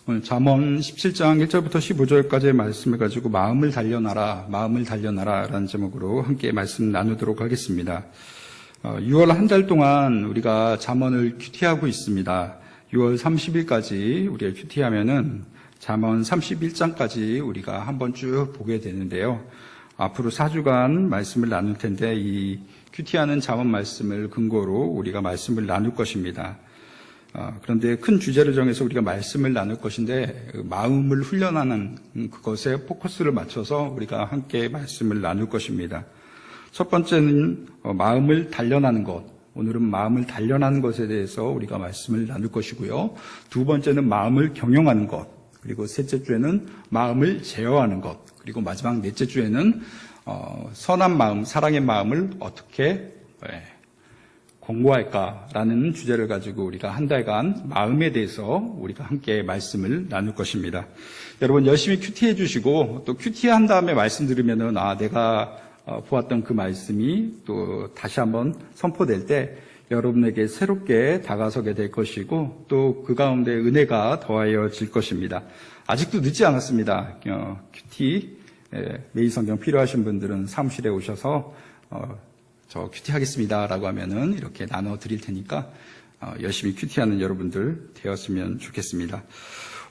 오늘 잠언 17장 1절부터 15절까지의 말씀을 가지고 마음을 달려나라 라는 제목으로 함께 말씀 나누도록 하겠습니다. 6월 한 달 동안 우리가 잠언을 큐티하고 있습니다. 6월 30일까지 우리가 큐티하면은 잠언 31장까지 우리가 한번 쭉 보게 되는데요. 앞으로 4주간 말씀을 나눌 텐데 이 큐티하는 잠언 말씀을 근거로 우리가 말씀을 나눌 것입니다. 그런데 큰 주제를 정해서 우리가 말씀을 나눌 것인데 마음을 훈련하는 그것에 포커스를 맞춰서 우리가 함께 말씀을 나눌 것입니다. 첫 번째는 마음을 단련하는 것. 오늘은 마음을 단련하는 것에 대해서 우리가 말씀을 나눌 것이고요. 두 번째는 마음을 경영하는 것. 그리고 셋째 주에는 마음을 제어하는 것. 그리고 마지막 넷째 주에는 선한 마음, 사랑의 마음을 어떻게 공부할까라는 주제를 가지고 우리가 한 달간 마음에 대해서 우리가 함께 말씀을 나눌 것입니다. 여러분 열심히 큐티해 주시고 또 큐티한 다음에 말씀 들으면은 내가 보았던 그 말씀이 또 다시 한번 선포될 때 여러분에게 새롭게 다가서게 될 것이고 또 그 가운데 은혜가 더하여질 것입니다. 아직도 늦지 않았습니다. 큐티 매일 성경 필요하신 분들은 사무실에 오셔서 저 큐티 하겠습니다라고 하면은 이렇게 나눠 드릴 테니까 열심히 큐티하는 여러분들 되었으면 좋겠습니다.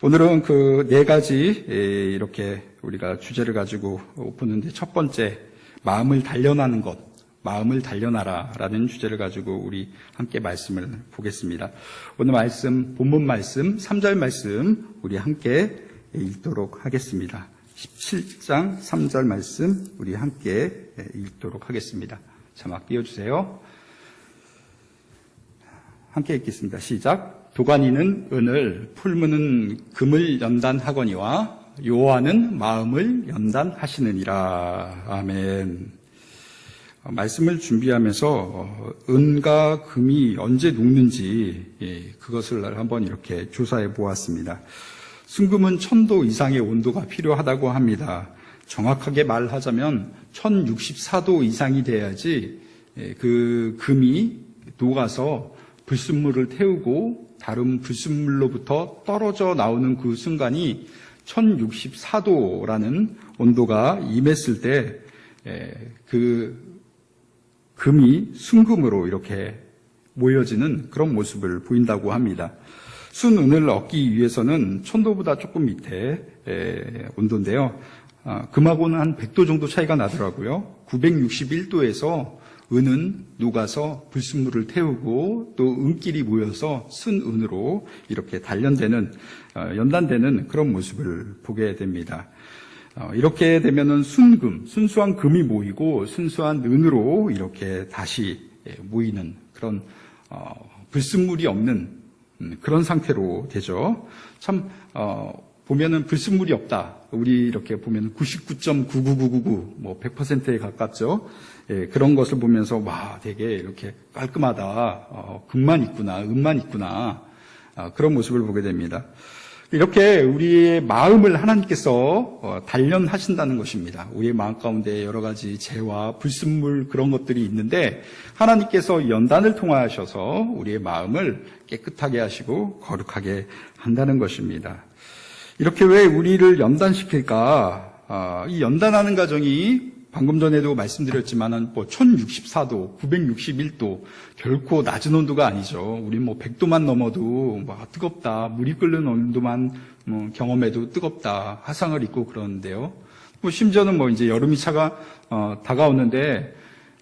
오늘은 그 네 가지 이렇게 우리가 주제를 가지고 보는데 첫 번째 마음을 단련하는 것, 마음을 단련하라라는 주제를 가지고 우리 함께 말씀을 보겠습니다. 오늘 말씀 본문 말씀 3절 말씀 우리 함께 읽도록 하겠습니다. 17장 3절 말씀 우리 함께 읽도록 하겠습니다. 자막 띄워주세요. 함께 읽겠습니다. 시작. 도가니는 은을, 풀무는 금을 연단하거니와 여호와는 마음을 연단하시느니라. 아멘. 말씀을 준비하면서 은과 금이 언제 녹는지 그것을 한번 이렇게 조사해 보았습니다. 순금은 1000도 이상의 온도가 필요하다고 합니다. 정확하게 말하자면 1064도 이상이 돼야지 그 금이 녹아서 불순물을 태우고 다른 불순물로부터 떨어져 나오는 그 순간이 1064도라는 온도가 임했을 때 그 금이 순금으로 이렇게 모여지는 그런 모습을 보인다고 합니다. 순은을 얻기 위해서는 1000도보다 조금 밑에 온도인데요. 금하고는 한 100도 정도 차이가 나더라고요. 961도에서 은은 녹아서 불순물을 태우고 또 은끼리 모여서 순은으로 이렇게 연단되는 그런 모습을 보게 됩니다. 이렇게 되면은 순금, 순수한 금이 모이고 순수한 은으로 이렇게 다시 모이는 그런 불순물이 없는 그런 상태로 되죠. 참 보면은 불순물이 없다. 우리 이렇게 보면은 99.99999 뭐 100%에 가깝죠. 그런 것을 보면서 와 되게 이렇게 깔끔하다. 금만 있구나, 은만 있구나. 그런 모습을 보게 됩니다. 이렇게 우리의 마음을 하나님께서 단련하신다는 것입니다. 우리의 마음 가운데 여러 가지 죄와 불순물 그런 것들이 있는데 하나님께서 연단을 통하셔서 우리의 마음을 깨끗하게 하시고 거룩하게 한다는 것입니다. 이렇게 왜 우리를 연단시킬까? 이 연단하는 과정이 방금 전에도 말씀드렸지만은 1064도, 961도 결코 낮은 온도가 아니죠. 우리 100도만 넘어도 뜨겁다, 물이 끓는 온도만 경험해도 뜨겁다, 화상을 입고 그러는데요. 심지어는 이제 여름이 다가오는데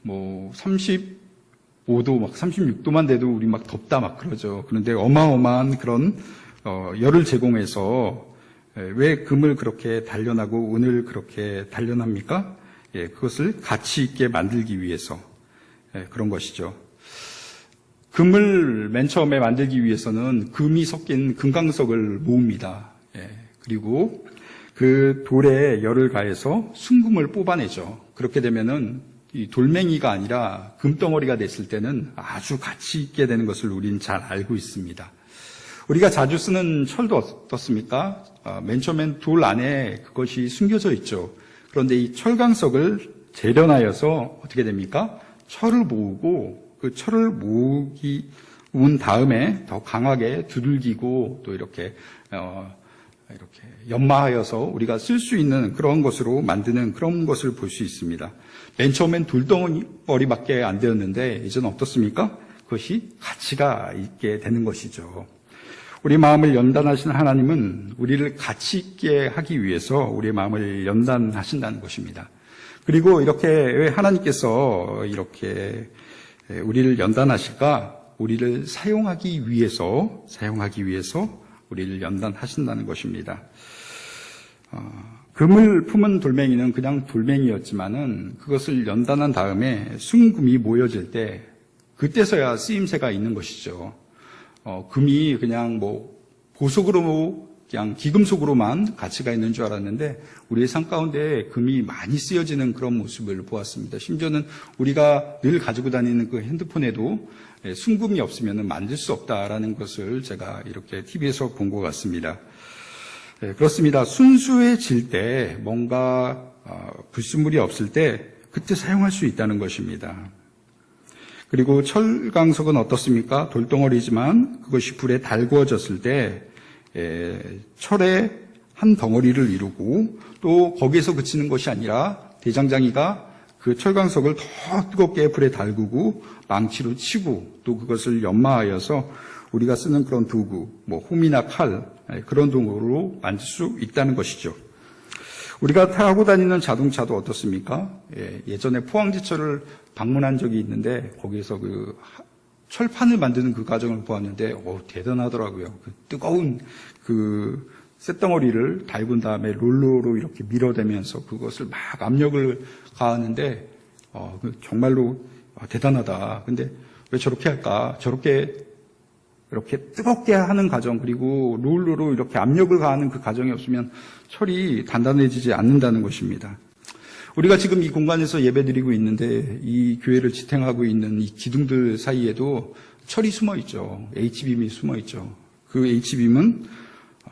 35도, 36도만 돼도 우리 덥다 그러죠. 그런데 어마어마한 그런 열을 제공해서 왜 금을 그렇게 단련하고 은을 그렇게 단련합니까? 그것을 가치 있게 만들기 위해서 그런 것이죠. 금을 맨 처음에 만들기 위해서는 금이 섞인 금강석을 모읍니다. 그리고 그 돌에 열을 가해서 순금을 뽑아내죠. 그렇게 되면은 이 돌멩이가 아니라 금덩어리가 됐을 때는 아주 가치 있게 되는 것을 우리는 잘 알고 있습니다. 우리가 자주 쓰는 철도 어떻습니까? 맨 처음엔 돌 안에 그것이 숨겨져 있죠. 그런데 이 철강석을 재련하여서 어떻게 됩니까? 철을 모으고 그 철을 모은 다음에 더 강하게 두들기고 또 이렇게 이렇게 연마하여서 우리가 쓸 수 있는 그런 것으로 만드는 그런 것을 볼 수 있습니다. 맨 처음엔 돌덩어리밖에 안 되었는데 이제는 어떻습니까? 그것이 가치가 있게 되는 것이죠. 우리 마음을 연단하신 하나님은 우리를 가치 있게 하기 위해서 우리의 마음을 연단하신다는 것입니다. 그리고 이렇게 왜 하나님께서 이렇게 우리를 연단하실까? 우리를 사용하기 위해서 우리를 연단하신다는 것입니다. 금을 품은 돌멩이는 그냥 돌멩이였지만은 그것을 연단한 다음에 순금이 모여질 때 그때서야 쓰임새가 있는 것이죠. 금이 그냥 보석으로 그냥 기금속으로만 가치가 있는 줄 알았는데 우리의 삶 가운데 금이 많이 쓰여지는 그런 모습을 보았습니다. 심지어는 우리가 늘 가지고 다니는 그 핸드폰에도 순금이 없으면 만들 수 없다라는 것을 제가 이렇게 TV에서 본 것 같습니다. 그렇습니다. 순수해질 때 뭔가 불순물이 없을 때 그때 사용할 수 있다는 것입니다. 그리고 철강석은 어떻습니까? 돌덩어리지만 그것이 불에 달구어졌을 때 철의 한 덩어리를 이루고 또 거기에서 그치는 것이 아니라 대장장이가 그 철강석을 더 뜨겁게 불에 달구고 망치로 치고 또 그것을 연마하여서 우리가 쓰는 그런 도구, 홈이나 칼, 그런 도구로 만들 수 있다는 것이죠. 우리가 타고 다니는 자동차도 어떻습니까? 예전에 포항지철을 방문한 적이 있는데 거기에서 그 철판을 만드는 그 과정을 보았는데 대단하더라고요. 그 뜨거운 그 쇳덩어리를 달군 다음에 롤러로 이렇게 밀어대면서 그것을 막 압력을 가하는데 정말로 대단하다. 근데 왜 저렇게 할까? 이렇게 뜨겁게 하는 과정 그리고 롤러로 이렇게 압력을 가하는 그 과정이 없으면 철이 단단해지지 않는다는 것입니다. 우리가 지금 이 공간에서 예배드리고 있는데 이 교회를 지탱하고 있는 이 기둥들 사이에도 철이 숨어 있죠. H빔이 숨어 있죠. 그 H빔은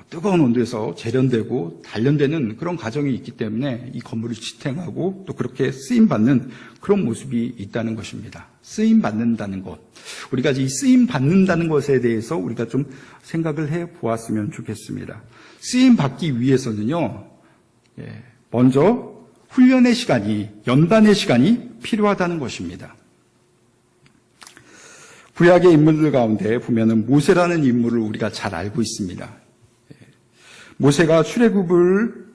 뜨거운 온도에서 재련되고 단련되는 그런 과정이 있기 때문에 이 건물을 지탱하고 또 그렇게 쓰임받는 그런 모습이 있다는 것입니다. 쓰임받는다는 것. 우리가 이 쓰임받는다는 것에 대해서 우리가 좀 생각을 해 보았으면 좋겠습니다. 쓰임받기 위해서는요, 먼저 훈련의 시간이, 연단의 시간이 필요하다는 것입니다. 구약의 인물들 가운데 보면은 모세라는 인물을 우리가 잘 알고 있습니다. 모세가 출애굽을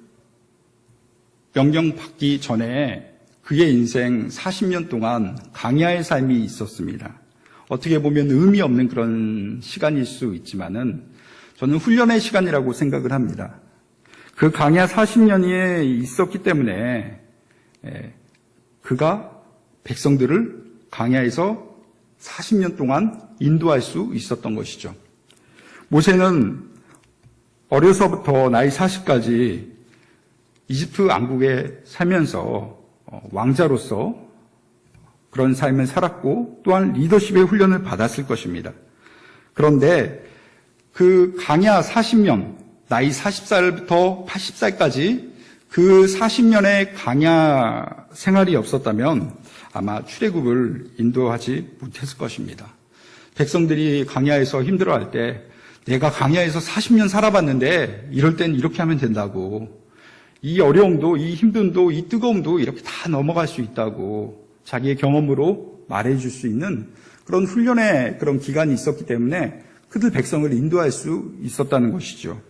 명령받기 전에 그의 인생 40년 동안 광야의 삶이 있었습니다. 어떻게 보면 의미 없는 그런 시간일 수 있지만은 저는 훈련의 시간이라고 생각을 합니다. 그 광야 40년이 있었기 때문에 그가 백성들을 광야에서 40년 동안 인도할 수 있었던 것이죠. 모세는 어려서부터 나이 40까지 이집트 왕국에 살면서 왕자로서 그런 삶을 살았고 또한 리더십의 훈련을 받았을 것입니다. 그런데 그 광야 40년, 나이 40살부터 80살까지 그 40년의 광야 생활이 없었다면 아마 출애굽을 인도하지 못했을 것입니다. 백성들이 광야에서 힘들어할 때 내가 광야에서 40년 살아봤는데 이럴 땐 이렇게 하면 된다고, 이 어려움도 이 힘듦도 이 뜨거움도 이렇게 다 넘어갈 수 있다고 자기의 경험으로 말해줄 수 있는 그런 훈련의 그런 기간이 있었기 때문에 그들 백성을 인도할 수 있었다는 것이죠.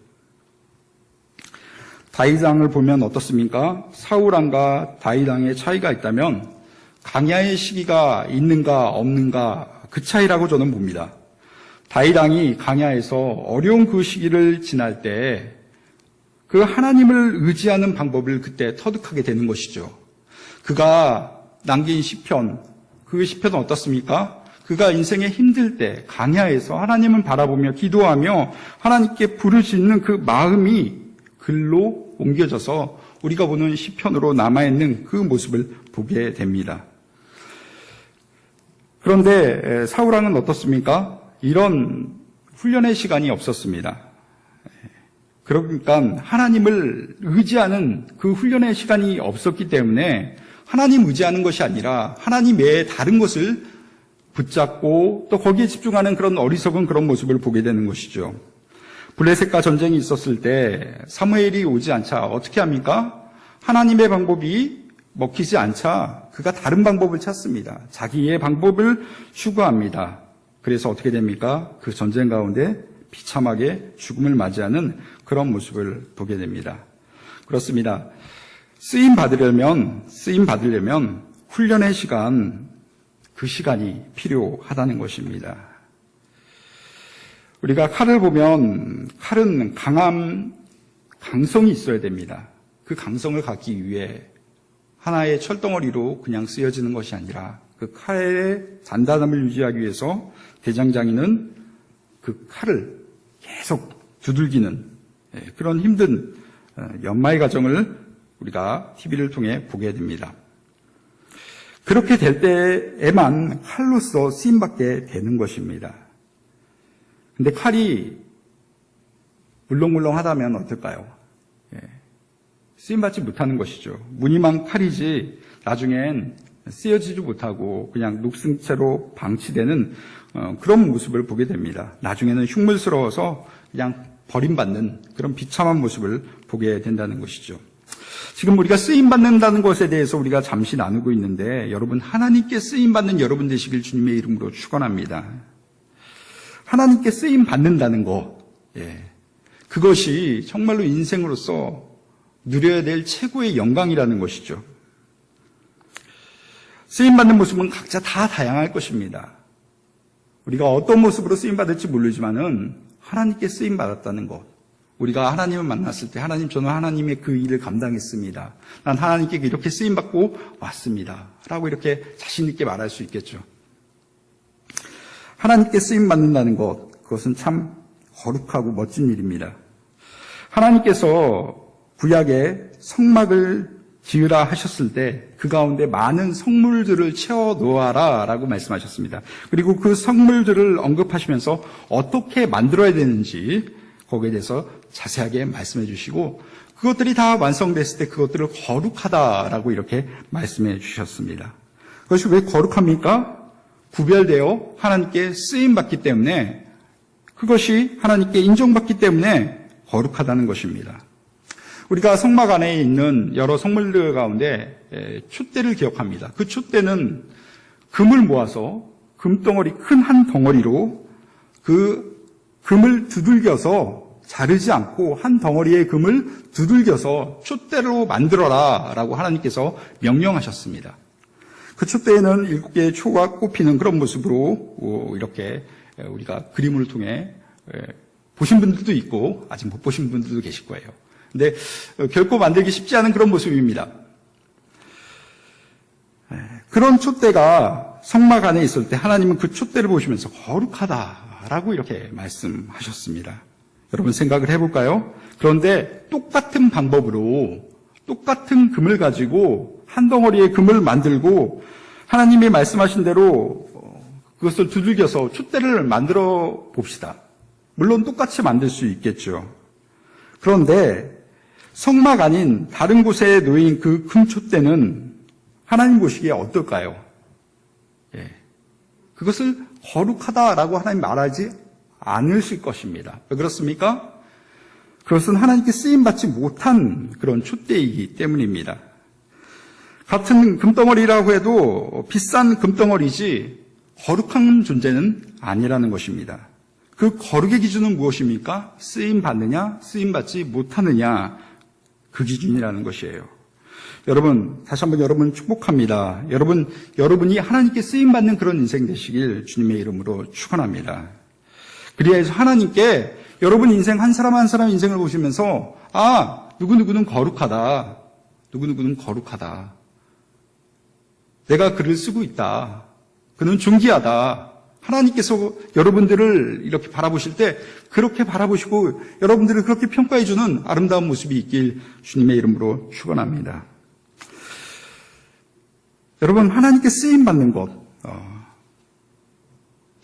다윗 왕을 보면 어떻습니까? 사울 왕과 다윗 왕의 차이가 있다면 광야의 시기가 있는가 없는가 그 차이라고 저는 봅니다. 다윗 왕이 광야에서 어려운 그 시기를 지날 때 그 하나님을 의지하는 방법을 그때 터득하게 되는 것이죠. 그가 남긴 시편, 그 시편은 어떻습니까? 그가 인생에 힘들 때 광야에서 하나님을 바라보며 기도하며 하나님께 부르짖는 그 마음이 글로 옮겨져서 우리가 보는 시편으로 남아있는 그 모습을 보게 됩니다. 그런데 사울왕은 어떻습니까? 이런 훈련의 시간이 없었습니다. 그러니까 하나님을 의지하는 그 훈련의 시간이 없었기 때문에 하나님 의지하는 것이 아니라 하나님 외에 다른 것을 붙잡고 또 거기에 집중하는 그런 어리석은 그런 모습을 보게 되는 것이죠. 블레셋과 전쟁이 있었을 때 사무엘이 오지 않자 어떻게 합니까? 하나님의 방법이 먹히지 않자 그가 다른 방법을 찾습니다. 자기의 방법을 추구합니다. 그래서 어떻게 됩니까? 그 전쟁 가운데 비참하게 죽음을 맞이하는 그런 모습을 보게 됩니다. 그렇습니다. 쓰임 받으려면 훈련의 시간, 그 시간이 필요하다는 것입니다. 우리가 칼을 보면 칼은 강성이 있어야 됩니다. 그 강성을 갖기 위해 하나의 철덩어리로 그냥 쓰여지는 것이 아니라 그 칼의 단단함을 유지하기 위해서 대장장이는 그 칼을 계속 두들기는 그런 힘든 연마의 과정을 우리가 TV를 통해 보게 됩니다. 그렇게 될 때에만 칼로서 쓰임받게 되는 것입니다. 근데 칼이 물렁물렁하다면 어떨까요? 쓰임받지 못하는 것이죠. 무늬만 칼이지 나중엔 쓰여지지 못하고 그냥 녹슨 채로 방치되는 그런 모습을 보게 됩니다. 나중에는 흉물스러워서 그냥 버림받는 그런 비참한 모습을 보게 된다는 것이죠. 지금 우리가 쓰임받는다는 것에 대해서 우리가 잠시 나누고 있는데 여러분 하나님께 쓰임받는 여러분 되시길 주님의 이름으로 축원합니다. 하나님께 쓰임받는다는 것, 그것이 정말로 인생으로서 누려야 될 최고의 영광이라는 것이죠. 쓰임받는 모습은 각자 다 다양할 것입니다. 우리가 어떤 모습으로 쓰임받을지 모르지만은 하나님께 쓰임받았다는 것. 우리가 하나님을 만났을 때 하나님 저는 하나님의 그 일을 감당했습니다. 난 하나님께 이렇게 쓰임받고 왔습니다. 라고 이렇게 자신 있게 말할 수 있겠죠. 하나님께 쓰임받는다는 것, 그것은 참 거룩하고 멋진 일입니다. 하나님께서 구약에 성막을 지으라 하셨을 때 그 가운데 많은 성물들을 채워 놓아라 라고 말씀하셨습니다. 그리고 그 성물들을 언급하시면서 어떻게 만들어야 되는지 거기에 대해서 자세하게 말씀해 주시고 그것들이 다 완성됐을 때 그것들을 거룩하다라고 이렇게 말씀해 주셨습니다. 그것이 왜 거룩합니까? 구별되어 하나님께 쓰임받기 때문에 그것이 하나님께 인정받기 때문에 거룩하다는 것입니다. 우리가 성막 안에 있는 여러 성물들 가운데 촛대를 기억합니다. 그 촛대는 금을 모아서 금덩어리 큰 한 덩어리로 그 금을 두들겨서 자르지 않고 한 덩어리의 금을 두들겨서 촛대로 만들어라 라고 하나님께서 명령하셨습니다. 그 촛대에는 7개의 초가 꼽히는 그런 모습으로 이렇게 우리가 그림을 통해 보신 분들도 있고 아직 못 보신 분들도 계실 거예요. 근데 결코 만들기 쉽지 않은 그런 모습입니다. 그런 촛대가 성막 안에 있을 때 하나님은 그 촛대를 보시면서 거룩하다라고 이렇게 말씀하셨습니다. 여러분 생각을 해볼까요? 그런데 똑같은 방법으로 똑같은 금을 가지고 한 덩어리의 금을 만들고 하나님이 말씀하신 대로 그것을 두들겨서 촛대를 만들어 봅시다. 물론 똑같이 만들 수 있겠죠. 그런데 성막 아닌 다른 곳에 놓인 그 금 촛대는 하나님 보시기에 어떨까요? 그것을 거룩하다라고 하나님 말하지 않으실 것입니다. 왜 그렇습니까? 그것은 하나님께 쓰임받지 못한 그런 촛대이기 때문입니다. 같은 금덩어리라고 해도 비싼 금덩어리지 거룩한 존재는 아니라는 것입니다. 그 거룩의 기준은 무엇입니까? 쓰임받느냐, 쓰임받지 못하느냐, 그 기준이라는 것이에요. 여러분, 다시 한번 여러분 축복합니다. 여러분이 하나님께 쓰임받는 그런 인생 되시길 주님의 이름으로 축원합니다. 그리하여서 하나님께 여러분 인생 한 사람 한 사람 인생을 보시면서 누구누구는 거룩하다. 누구누구는 거룩하다. 내가 그를 쓰고 있다. 그는 존귀하다. 하나님께서 여러분들을 이렇게 바라보실 때 그렇게 바라보시고 여러분들을 그렇게 평가해 주는 아름다운 모습이 있길 주님의 이름으로 축원합니다. 여러분 하나님께 쓰임 받는 것,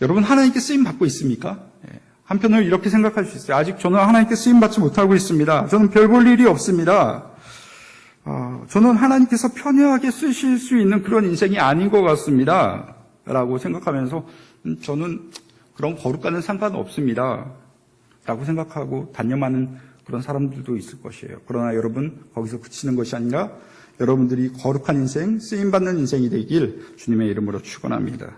여러분 하나님께 쓰임 받고 있습니까? 한편으로 이렇게 생각할 수 있어요. 아직 저는 하나님께 쓰임 받지 못하고 있습니다. 저는 별 볼 일이 없습니다. 저는 하나님께서 편애하게 쓰실 수 있는 그런 인생이 아닌 것 같습니다. 라고 생각하면서 저는 그런 거룩과는 상관없습니다. 라고 생각하고 단념하는 그런 사람들도 있을 것이에요. 그러나 여러분, 거기서 그치는 것이 아니라 여러분들이 거룩한 인생, 쓰임받는 인생이 되길 주님의 이름으로 축원합니다.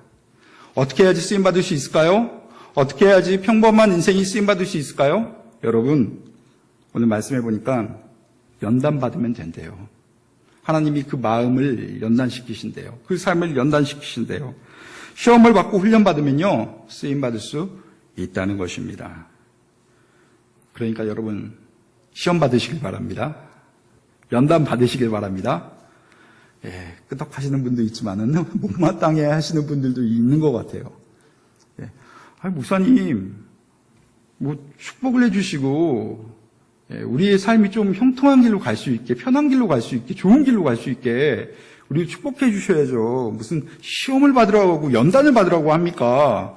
어떻게 해야지 쓰임받을 수 있을까요? 어떻게 해야지 평범한 인생이 쓰임받을 수 있을까요? 여러분, 오늘 말씀해 보니까 연단받으면 된대요. 하나님이 그 마음을 연단시키신대요. 그 삶을 연단시키신대요. 시험을 받고 훈련받으면요, 쓰임받을 수 있다는 것입니다. 그러니까 여러분, 시험 받으시길 바랍니다. 연단 받으시길 바랍니다. 예, 끄덕하시는 분도 있지만은 못마땅해 하시는 분들도 있는 것 같아요. 예, 목사님, 축복을 해주시고, 예, 우리의 삶이 좀 형통한 길로 갈 수 있게, 편한 길로 갈 수 있게, 좋은 길로 갈 수 있게 우리 축복해 주셔야죠. 무슨 시험을 받으라고 하고 연단을 받으라고 합니까?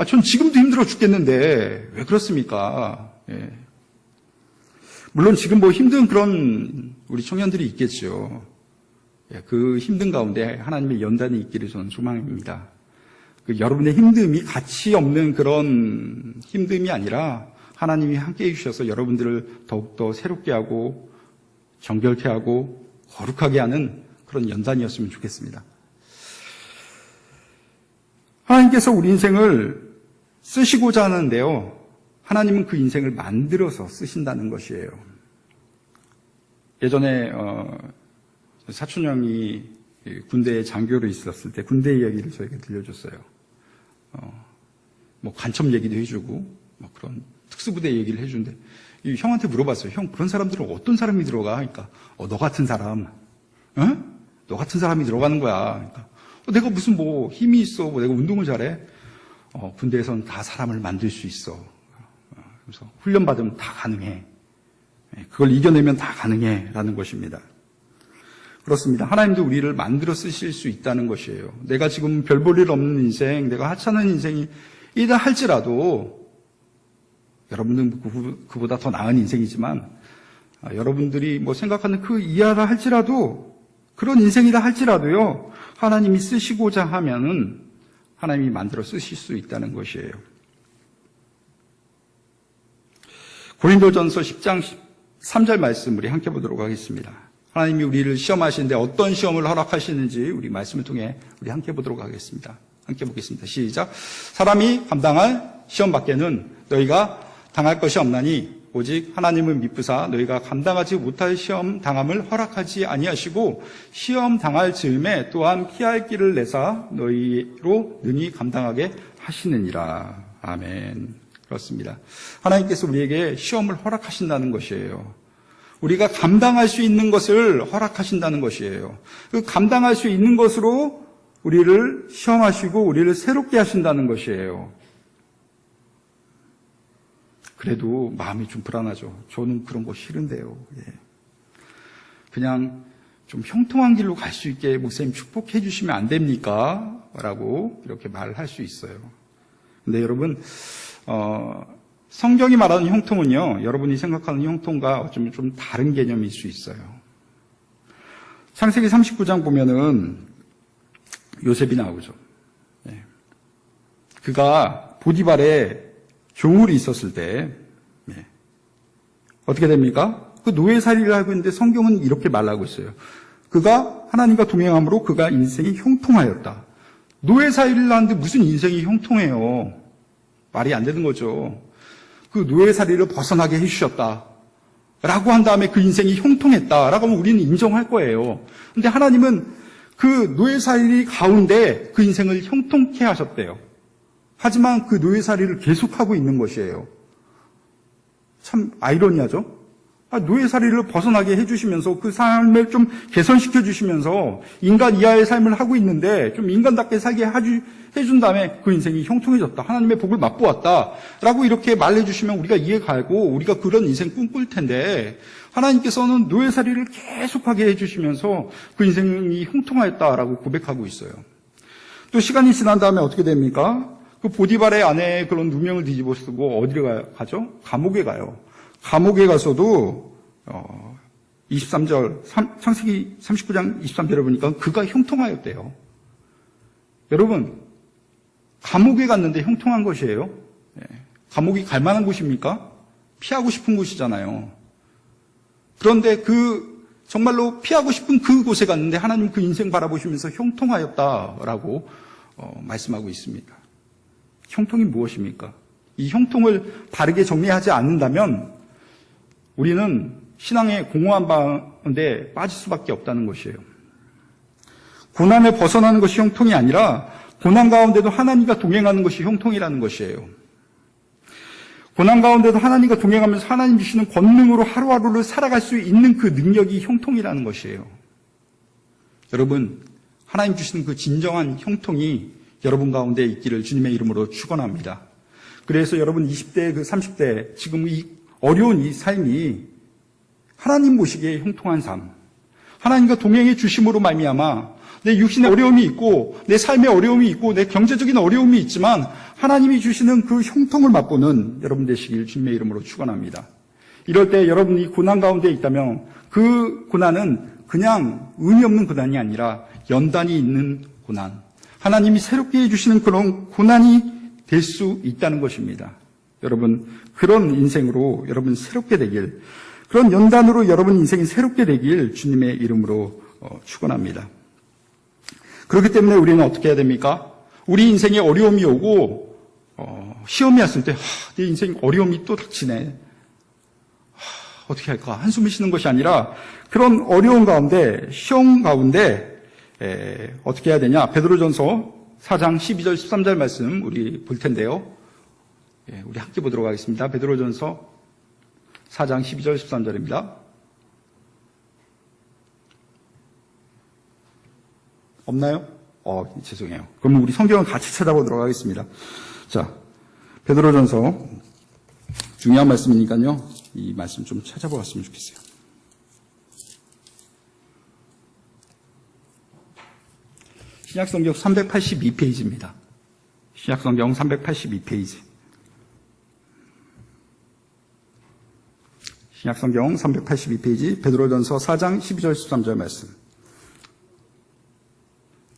전 지금도 힘들어 죽겠는데 왜 그렇습니까? 예. 물론 지금 힘든 그런 우리 청년들이 있겠죠. 예, 그 힘든 가운데 하나님의 연단이 있기를 저는 소망입니다. 여러분의 힘듦이 가치 없는 그런 힘듦이 아니라 하나님이 함께해 주셔서 여러분들을 더욱더 새롭게 하고 정결케 하고 거룩하게 하는 그런 연단이었으면 좋겠습니다. 하나님께서 우리 인생을 쓰시고자 하는데요. 하나님은 그 인생을 만들어서 쓰신다는 것이에요. 예전에 사촌 형이 군대에 장교로 있었을 때 군대 이야기를 저에게 들려줬어요. 간첩 얘기도 해주고 그런 특수부대 얘기를 해주는데 형한테 물어봤어요. 형, 그런 사람들은 어떤 사람이 들어가? 그러니까 너 같은 사람, 너 같은 사람이 들어가는 거야. 그러니까 내가 무슨 힘이 있어? 내가 운동을 잘해? 군대에서는 다 사람을 만들 수 있어. 그래서 훈련받으면 다 가능해. 그걸 이겨내면 다 가능해. 라는 것입니다. 그렇습니다. 하나님도 우리를 만들어 쓰실 수 있다는 것이에요. 내가 지금 별 볼 일 없는 인생, 내가 하찮은 인생이다 할지라도 여러분들은 그보다 더 나은 인생이지만 여러분들이 생각하는 그 이하라 할지라도 그런 인생이다 할지라도요. 하나님이 쓰시고자 하면은 하나님이 만들어 쓰실 수 있다는 것이에요. 고린도전서 10장 3절 말씀 우리 함께 보도록 하겠습니다. 하나님이 우리를 시험하시는데 어떤 시험을 허락하시는지 우리 말씀을 통해 우리 함께 보도록 하겠습니다. 함께 보겠습니다. 시작. 사람이 감당할 시험 밖에는 너희가 당할 것이 없나니 오직 하나님을 미쁘사 너희가 감당하지 못할 시험 당함을 허락하지 아니하시고 시험 당할 즈음에 또한 피할 길을 내사 너희로 능히 감당하게 하시느니라. 아멘. 그렇습니다. 하나님께서 우리에게 시험을 허락하신다는 것이에요. 우리가 감당할 수 있는 것을 허락하신다는 것이에요. 그 감당할 수 있는 것으로 우리를 시험하시고 우리를 새롭게 하신다는 것이에요. 그래도 마음이 좀 불안하죠. 저는 그런 거 싫은데요. 예. 그냥 좀 형통한 길로 갈 수 있게 목사님 축복해 주시면 안 됩니까? 라고 이렇게 말을 할 수 있어요. 근데 여러분, 성경이 말하는 형통은요, 여러분이 생각하는 형통과 어쩌면 좀 다른 개념일 수 있어요. 창세기 39장 보면은 요셉이 나오죠. 예. 그가 보디발에 종울이 있었을 때 어떻게 됩니까? 그 노예살이를 하고 있는데 성경은 이렇게 말하고 있어요. 그가 하나님과 동행함으로 그가 인생이 형통하였다. 노예살이를 하는데 무슨 인생이 형통해요? 말이 안 되는 거죠. 그 노예살이를 벗어나게 해주셨다. 라고 한 다음에 그 인생이 형통했다라고 하면 우리는 인정할 거예요. 근데 하나님은 그 노예살이 가운데 그 인생을 형통케 하셨대요. 하지만 그 노예살이를 계속하고 있는 것이에요. 참 아이러니하죠? 노예살이를 벗어나게 해주시면서 그 삶을 좀 개선시켜 주시면서 인간 이하의 삶을 하고 있는데 좀 인간답게 살게 해준 다음에 그 인생이 형통해졌다. 하나님의 복을 맛보았다. 라고 이렇게 말해 주시면 우리가 이해가고 우리가 그런 인생 꿈꿀 텐데 하나님께서는 노예살이를 계속하게 해주시면서 그 인생이 형통하였다라고 고백하고 있어요. 또 시간이 지난 다음에 어떻게 됩니까? 그 보디발의 아내의 그런 누명을 뒤집어 쓰고 어디로 가죠? 감옥에 가요. 감옥에 가서도 23절 창세기 39장 23절에 보니까 그가 형통하였대요. 여러분, 감옥에 갔는데 형통한 것이에요? 감옥이 갈 만한 곳입니까? 피하고 싶은 곳이잖아요. 그런데 정말로 피하고 싶은 그곳에 갔는데 하나님 그 인생 바라보시면서 형통하였다라고 말씀하고 있습니다. 형통이 무엇입니까? 이 형통을 바르게 정리하지 않는다면 우리는 신앙의 공허한 가운데 빠질 수밖에 없다는 것이에요. 고난을 벗어나는 것이 형통이 아니라 고난 가운데도 하나님과 동행하는 것이 형통이라는 것이에요. 고난 가운데도 하나님과 동행하면서 하나님 주시는 권능으로 하루하루를 살아갈 수 있는 그 능력이 형통이라는 것이에요. 여러분, 하나님 주시는 그 진정한 형통이 여러분 가운데 있기를 주님의 이름으로 축원합니다. 그래서 여러분 20대, 30대 지금 이 어려운 이 삶이 하나님 보시기에 형통한 삶, 하나님과 동행해 주심으로 말미암아 내 육신의 어려움이 있고 내 삶의 어려움이 있고 내 경제적인 어려움이 있지만 하나님이 주시는 그 형통을 맛보는 여러분 되시길 주님의 이름으로 축원합니다. 이럴 때 여러분이 고난 가운데 있다면 그 고난은 그냥 의미 없는 고난이 아니라 연단이 있는 고난, 하나님이 새롭게 해주시는 그런 고난이 될 수 있다는 것입니다. 여러분, 그런 인생으로 여러분 새롭게 되길, 그런 연단으로 여러분 인생이 새롭게 되길 주님의 이름으로 축원합니다. 그렇기 때문에 우리는 어떻게 해야 됩니까? 우리 인생에 어려움이 오고 시험이 왔을 때 내 인생 어려움이 또 닥치네. 어떻게 할까? 한숨을 쉬는 것이 아니라 그런 어려운 가운데, 시험 가운데 어떻게 해야 되냐? 베드로전서 4장 12절 13절 말씀 우리 볼 텐데요. 우리 함께 보도록 하겠습니다. 베드로전서 4장 12절 13절입니다. 없나요? 죄송해요. 그럼 우리 성경을 같이 찾아보도록 하겠습니다. 자, 베드로전서 중요한 말씀이니까요. 이 말씀 좀 찾아보았으면 좋겠어요. 신약성경 382페이지입니다. 신약성경 382페이지. 신약성경 382페이지 베드로전서 4장 12절 13절 말씀.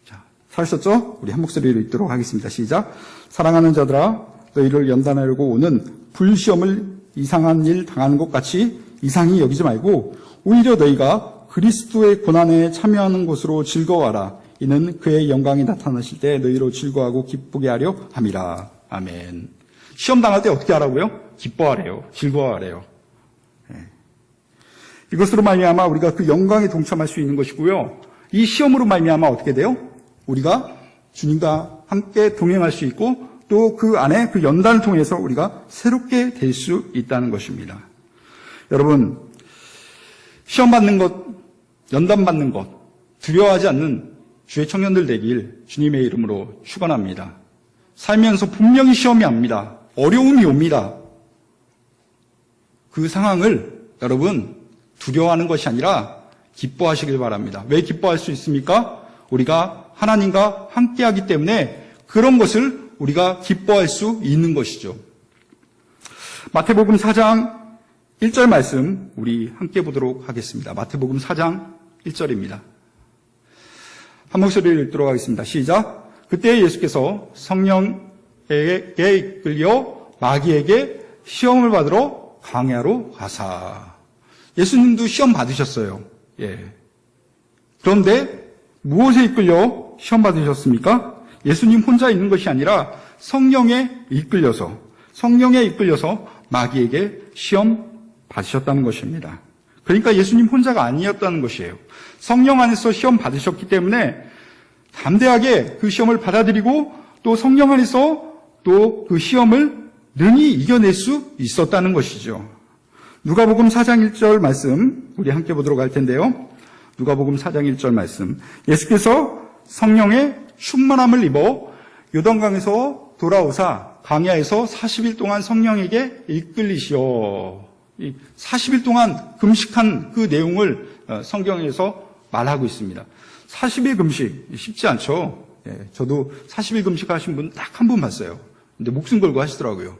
자, 찾으셨죠? 우리 한 목소리로 읽도록 하겠습니다. 시작. 사랑하는 자들아, 너희를 연단하려고 오는 불시험을 이상한 일 당하는 것 같이 이상히 여기지 말고 오히려 너희가 그리스도의 고난에 참여하는 것으로 즐거워하라. 이는 그의 영광이 나타나실 때 너희로 즐거워하고 기쁘게 하려 함이라. 아멘. 시험 당할 때 어떻게 하라고요? 기뻐하래요. 즐거워하래요. 이것으로 말미암아 우리가 그 영광에 동참할 수 있는 것이고요. 이 시험으로 말미암아 어떻게 돼요? 우리가 주님과 함께 동행할 수 있고 또 그 안에 그 연단을 통해서 우리가 새롭게 될 수 있다는 것입니다. 여러분, 시험 받는 것, 연단 받는 것 두려워하지 않는 주의 청년들 되길 주님의 이름으로 축원합니다. 살면서 분명히 시험이 옵니다. 어려움이 옵니다. 그 상황을 여러분 두려워하는 것이 아니라 기뻐하시길 바랍니다. 왜 기뻐할 수 있습니까? 우리가 하나님과 함께하기 때문에 그런 것을 우리가 기뻐할 수 있는 것이죠. 마태복음 4장 1절 말씀 우리 함께 보도록 하겠습니다. 마태복음 4장 1절입니다. 한 목소리를 읽도록 하겠습니다. 시작. 그때 예수께서 성령에게 이끌려 마귀에게 시험을 받으러 광야로 가사. 예수님도 시험 받으셨어요. 그런데 무엇에 이끌려 시험 받으셨습니까? 예수님 혼자 있는 것이 아니라 성령에 이끌려서 마귀에게 시험 받으셨다는 것입니다. 그러니까 예수님 혼자가 아니었다는 것이에요. 성령 안에서 시험 받으셨기 때문에 담대하게 그 시험을 받아들이고 또 성령 안에서 또 그 시험을 능히 이겨낼 수 있었다는 것이죠. 누가복음 4장 1절 말씀 우리 함께 보도록 할 텐데요. 누가복음 4장 1절 말씀. 예수께서 성령의 충만함을 입어 요단강에서 돌아오사 광야에서 40일 동안 성령에게 이끌리시어. 40일 동안 금식한 그 내용을 성경에서 말하고 있습니다. 40일 금식 쉽지 않죠. 저도 40일 금식하신 분 딱 한 분 봤어요. 근데 목숨 걸고 하시더라고요.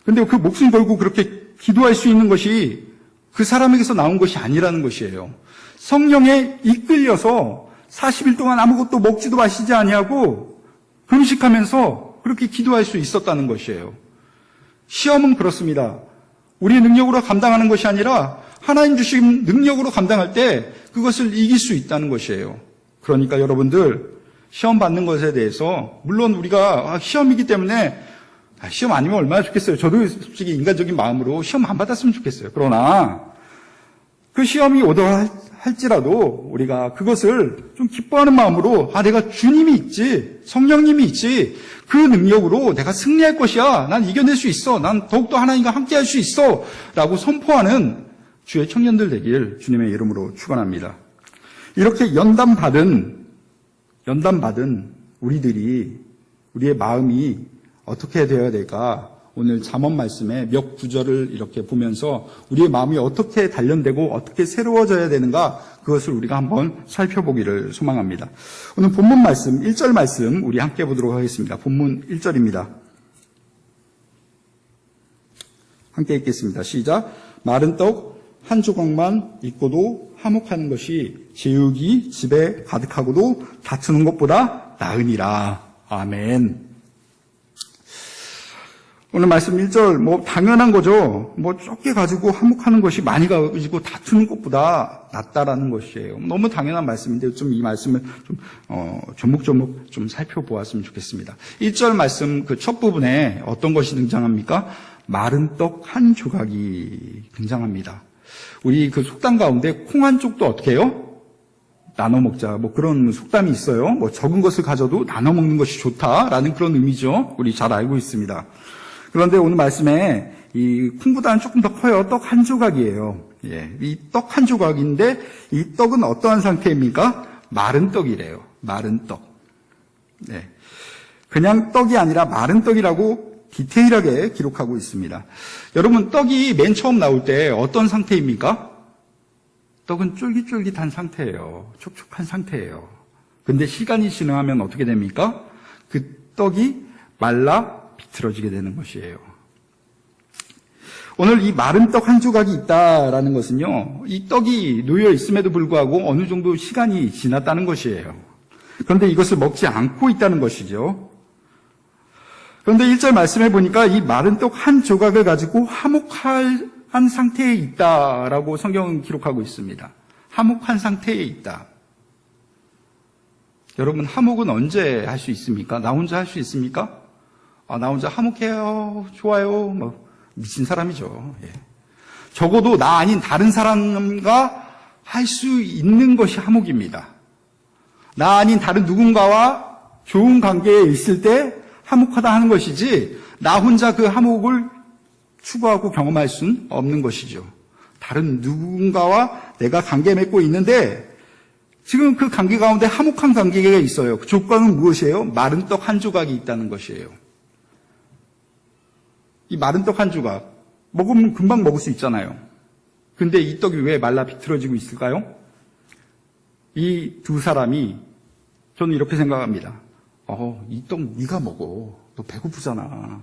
근데 그 목숨 걸고 그렇게 기도할 수 있는 것이 그 사람에게서 나온 것이 아니라는 것이에요. 성령에 이끌려서 40일 동안 아무것도 먹지도 마시지 아니하고 금식하면서 그렇게 기도할 수 있었다는 것이에요. 시험은 그렇습니다. 우리의 능력으로 감당하는 것이 아니라 하나님 주신 능력으로 감당할 때 그것을 이길 수 있다는 것이에요. 그러니까 여러분들 시험 받는 것에 대해서 물론 우리가 시험이기 때문에 시험 아니면 얼마나 좋겠어요. 저도 솔직히 인간적인 마음으로 시험 안 받았으면 좋겠어요. 그러나 그 시험이 오더라 할지라도 우리가 그것을 좀 기뻐하는 마음으로 내가 주님이 있지, 성령님이 있지, 그 능력으로 내가 승리할 것이야. 난 이겨낼 수 있어. 난 더욱더 하나님과 함께할 수 있어. 라고 선포하는 주의 청년들 되길 주님의 이름으로 축원합니다. 이렇게 연단받은 우리들이 우리의 마음이 어떻게 되어야 될까? 오늘 잠언 말씀에 몇 구절을 이렇게 보면서 우리의 마음이 어떻게 단련되고 어떻게 새로워져야 되는가 그것을 우리가 한번 살펴보기를 소망합니다. 오늘 본문 말씀 1절 말씀 우리 함께 보도록 하겠습니다. 본문 1절입니다. 함께 읽겠습니다. 시작. 마른 떡 한 조각만 있고도 화목하는 것이 제육이 집에 가득하고도 다투는 것보다 나으니라. 아멘. 오늘 말씀 1절, 당연한 거죠. 적게 가지고 화목하는 것이 많이 가지고 다투는 것보다 낫다라는 것이에요. 너무 당연한 말씀인데, 좀 이 말씀을 조목조목 좀 살펴보았으면 좋겠습니다. 1절 말씀 그 첫 부분에 어떤 것이 등장합니까? 마른 떡 한 조각이 등장합니다. 우리 그 속담 가운데 콩 한 쪽도 어떻게 해요? 나눠 먹자. 그런 속담이 있어요. 적은 것을 가져도 나눠 먹는 것이 좋다라는 그런 의미죠. 우리 잘 알고 있습니다. 그런데 오늘 말씀에 이 콩보다는 조금 더 커요. 떡 한 조각이에요. 이 떡 한 조각인데 이 떡은 어떠한 상태입니까? 마른 떡이래요. 마른 떡. 그냥 떡이 아니라 마른 떡이라고 디테일하게 기록하고 있습니다. 여러분, 떡이 맨 처음 나올 때 어떤 상태입니까? 떡은 쫄깃쫄깃한 상태예요. 촉촉한 상태예요. 근데 시간이 지나면 어떻게 됩니까? 그 떡이 말라 비틀어지게 되는 것이에요. 오늘 이 마른 떡 한 조각이 있다라는 것은요, 이 떡이 놓여 있음에도 불구하고 어느 정도 시간이 지났다는 것이에요. 그런데 이것을 먹지 않고 있다는 것이죠. 그런데 1절 말씀해 보니까 이 마른 떡 한 조각을 가지고 화목한 상태에 있다라고 성경은 기록하고 있습니다. 화목한 상태에 있다. 여러분, 화목은 언제 할 수 있습니까? 나 혼자 할 수 있습니까? 나 혼자 화목해요. 좋아요. 미친 사람이죠. 적어도 나 아닌 다른 사람과 할 수 있는 것이 화목입니다. 나 아닌 다른 누군가와 좋은 관계에 있을 때 화목하다 하는 것이지 나 혼자 그 화목을 추구하고 경험할 수는 없는 것이죠. 다른 누군가와 내가 관계 맺고 있는데 지금 그 관계 가운데 화목한 관계가 있어요. 그 조건은 무엇이에요? 마른 떡 한 조각이 있다는 것이에요. 이 마른 떡 한 조각 먹으면 금방 먹을 수 있잖아요. 근데 이 떡이 왜 말라 비틀어지고 있을까요? 이 두 사람이 저는 이렇게 생각합니다. 이 떡 네가 먹어. 너 배고프잖아.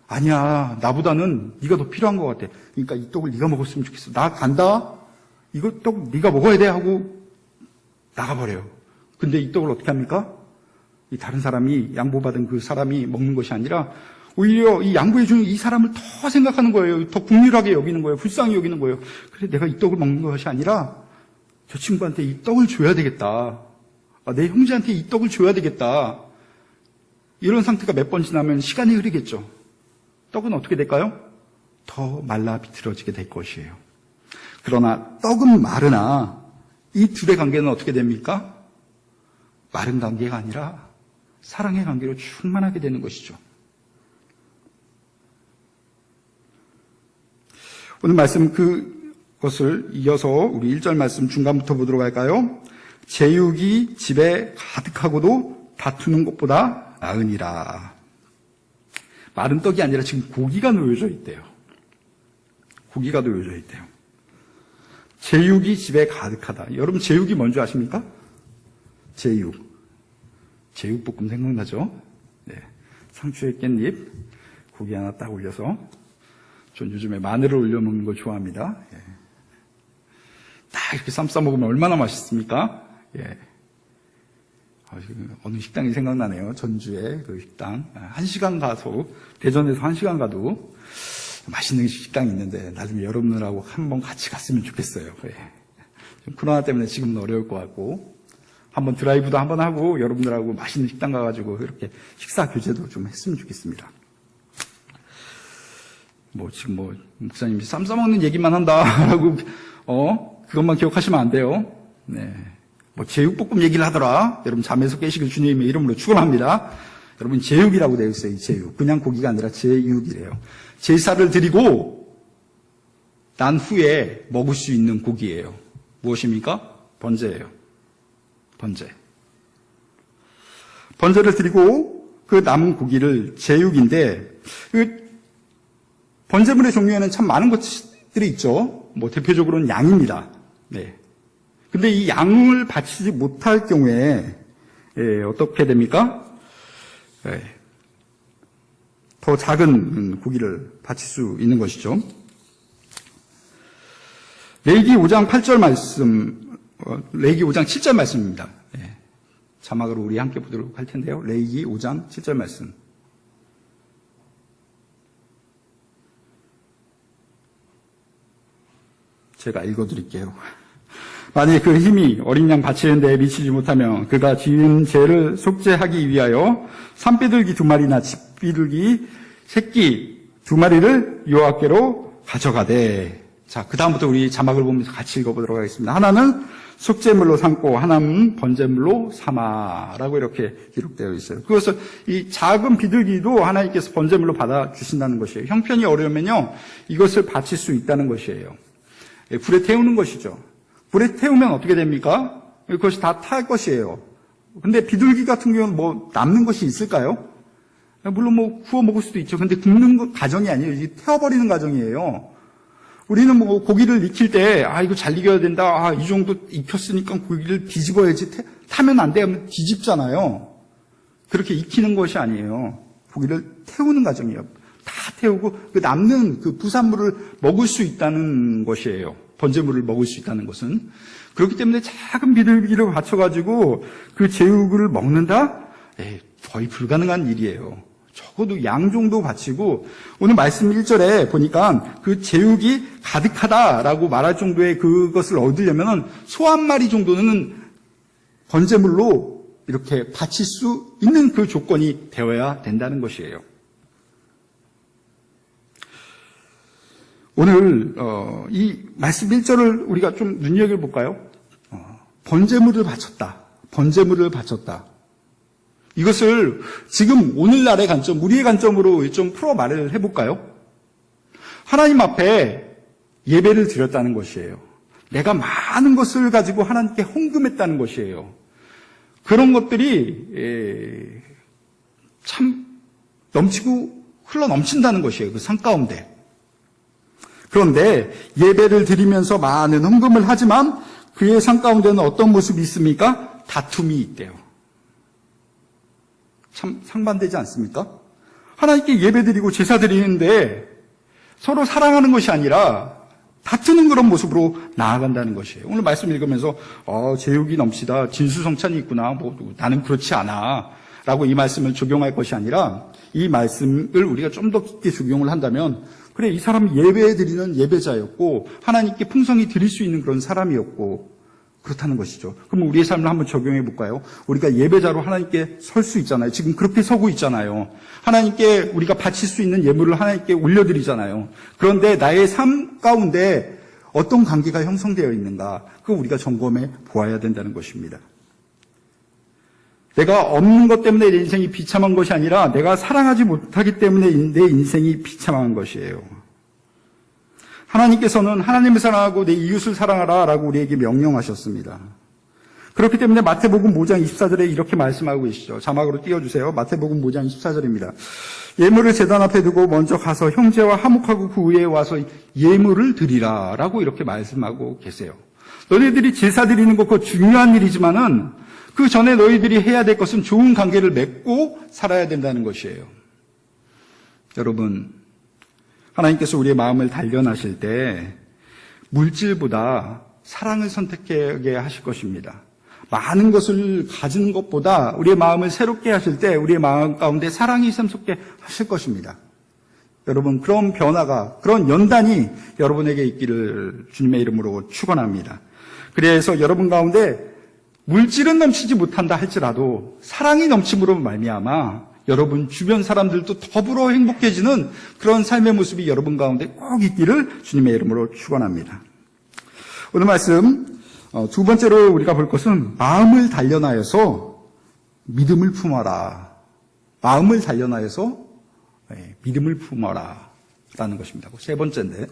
아니야, 나보다는 네가 더 필요한 것 같아. 그러니까 이 떡을 네가 먹었으면 좋겠어. 나 간다. 이거 떡 네가 먹어야 돼 하고 나가버려요. 근데 이 떡을 어떻게 합니까? 이 다른 사람이 양보받은 그 사람이 먹는 것이 아니라 오히려 이 양보해주는 이 사람을 더 생각하는 거예요. 더 긍휼하게 여기는 거예요. 불쌍히 여기는 거예요. 그래, 내가 이 떡을 먹는 것이 아니라 저 친구한테 이 떡을 줘야 되겠다. 내 형제한테 이 떡을 줘야 되겠다. 이런 상태가 몇 번 지나면 시간이 흐르겠죠. 떡은 어떻게 될까요? 더 말라 비틀어지게 될 것이에요. 그러나 떡은 마르나 이 둘의 관계는 어떻게 됩니까? 마른 관계가 아니라 사랑의 관계로 충만하게 되는 것이죠. 오늘 말씀 그것을 이어서 우리 1절 말씀 중간부터 보도록 할까요? 제육이 집에 가득하고도 다투는 것보다 나으니라. 마른 떡이 아니라 지금 고기가 놓여져 있대요. 고기가 놓여져 있대요. 제육이 집에 가득하다. 여러분, 제육이 뭔지 아십니까? 제육. 제육볶음 생각나죠? 상추에 깻잎, 고기 하나 딱 올려서. 전 요즘에 마늘을 올려 먹는 걸 좋아합니다. 딱 이렇게 쌈 싸 먹으면 얼마나 맛있습니까? 어느 식당이 생각나네요. 전주의 그 식당. 1시간 가서, 대전에서 1시간 가도 맛있는 식당이 있는데 나중에 여러분들하고 한번 같이 갔으면 좋겠어요. 예. 좀 코로나 때문에 지금은 어려울 것 같고 한번 드라이브도 한번 하고 여러분들하고 맛있는 식당 가가지고 이렇게 식사 교제도 좀 했으면 좋겠습니다. 지금 목사님이 쌈 싸먹는 얘기만 한다라고 그것만 기억하시면 안 돼요. 네. 제육볶음 얘기를 하더라. 여러분 잠에서 깨시길 주님의 이름으로 축원합니다. 여러분 제육이라고 되어 있어요. 이 제육. 그냥 고기가 아니라 제육이래요. 제사를 드리고 난 후에 먹을 수 있는 고기예요. 무엇입니까? 번제예요. 번제. 번제를 드리고 그 남은 고기를 제육인데 번제물의 종류에는 참 많은 것들이 있죠. 대표적으로는 양입니다. 네. 근데 이 양을 바치지 못할 경우에 어떻게 됩니까? 더 작은 고기를 바칠 수 있는 것이죠. 레위기 5장 8절 말씀, 레위기 5장 7절 말씀입니다. 자막으로 우리 함께 보도록 할 텐데요. 레위기 5장 7절 말씀. 제가 읽어드릴게요. 만일 그 힘이 어린 양 바치는 데에 미치지 못하면 그가 지은 죄를 속죄하기 위하여 산비둘기 2마리나 집비둘기 새끼 2마리를 여호와께로 가져가되. 자, 그 다음부터 우리 자막을 보면서 같이 읽어보도록 하겠습니다. 하나는 속죄물로 삼고 하나는 번제물로 삼아라고 이렇게 기록되어 있어요. 그것을 이 작은 비둘기도 하나님께서 번제물로 받아주신다는 것이에요. 형편이 어려우면요 이것을 바칠 수 있다는 것이에요. 불에 태우는 것이죠. 불에 태우면 어떻게 됩니까? 그것이 다 탈 것이에요. 근데 비둘기 같은 경우는 남는 것이 있을까요? 물론 구워 먹을 수도 있죠. 근데 굽는 과정이 아니에요. 이게 태워버리는 과정이에요. 우리는 고기를 익힐 때, 이거 잘 익혀야 된다. 이 정도 익혔으니까 고기를 뒤집어야지. 타면 안 돼. 하면 뒤집잖아요. 그렇게 익히는 것이 아니에요. 고기를 태우는 과정이에요. 다 태우고, 남는 그 부산물을 먹을 수 있다는 것이에요. 번제물을 먹을 수 있다는 것은. 그렇기 때문에 작은 비둘기를 바쳐가지고 그 제육을 먹는다? 거의 불가능한 일이에요. 적어도 양 정도 바치고, 오늘 말씀 1절에 보니까 그 제육이 가득하다라고 말할 정도의 그것을 얻으려면 소 한 마리 정도는 번제물로 이렇게 바칠 수 있는 그 조건이 되어야 된다는 것이에요. 오늘 이 말씀 1절을 우리가 좀 눈여겨볼까요? 번제물을 바쳤다. 번제물을 바쳤다. 이것을 지금 오늘날의 관점, 우리의 관점으로 좀 풀어 말을 해볼까요? 하나님 앞에 예배를 드렸다는 것이에요. 내가 많은 것을 가지고 하나님께 헌금했다는 것이에요. 그런 것들이 참 넘치고 흘러 넘친다는 것이에요. 그 산 가운데. 그런데 예배를 드리면서 많은 헌금을 하지만 그의 산 가운데는 어떤 모습이 있습니까? 다툼이 있대요. 참 상반되지 않습니까? 하나님께 예배드리고 제사 드리는데 서로 사랑하는 것이 아니라 다투는 그런 모습으로 나아간다는 것이에요. 오늘 말씀 읽으면서 제육이 넘치다, 진수성찬이 있구나, 나는 그렇지 않아 라고 이 말씀을 적용할 것이 아니라 이 말씀을 우리가 좀 더 깊게 적용을 한다면 그래, 이 사람은 예배 드리는 예배자였고 하나님께 풍성히 드릴 수 있는 그런 사람이었고 그렇다는 것이죠. 그럼 우리의 삶을 한번 적용해 볼까요? 우리가 예배자로 하나님께 설 수 있잖아요. 지금 그렇게 서고 있잖아요. 하나님께 우리가 바칠 수 있는 예물을 하나님께 올려드리잖아요. 그런데 나의 삶 가운데 어떤 관계가 형성되어 있는가? 그거 우리가 점검해 보아야 된다는 것입니다. 내가 없는 것 때문에 내 인생이 비참한 것이 아니라 내가 사랑하지 못하기 때문에 내 인생이 비참한 것이에요. 하나님께서는 하나님을 사랑하고 내 이웃을 사랑하라 라고 우리에게 명령하셨습니다. 그렇기 때문에 마태복음 5장 24절에 이렇게 말씀하고 계시죠. 자막으로 띄워주세요. 마태복음 5장 24절입니다. 예물을 제단 앞에 두고 먼저 가서 형제와 화목하고 그 후에 와서 예물을 드리라 라고 이렇게 말씀하고 계세요. 너희들이 제사 드리는 것 그거 중요한 일이지만은 그 전에 너희들이 해야 될 것은 좋은 관계를 맺고 살아야 된다는 것이에요. 여러분, 하나님께서 우리의 마음을 단련하실 때 물질보다 사랑을 선택하게 하실 것입니다. 많은 것을 가진 것보다 우리의 마음을 새롭게 하실 때 우리의 마음 가운데 사랑이 샘솟게 하실 것입니다. 여러분, 그런 변화가, 그런 연단이 여러분에게 있기를 주님의 이름으로 축원합니다. 그래서 여러분 가운데 물질은 넘치지 못한다 할지라도 사랑이 넘침으로 말미암아 여러분 주변 사람들도 더불어 행복해지는 그런 삶의 모습이 여러분 가운데 꼭 있기를 주님의 이름으로 축원합니다. 오늘 말씀 두 번째로 우리가 볼 것은 마음을 단련하여서 믿음을 품어라. 마음을 단련하여서 믿음을 품어라 라는 것입니다. 세 번째인데.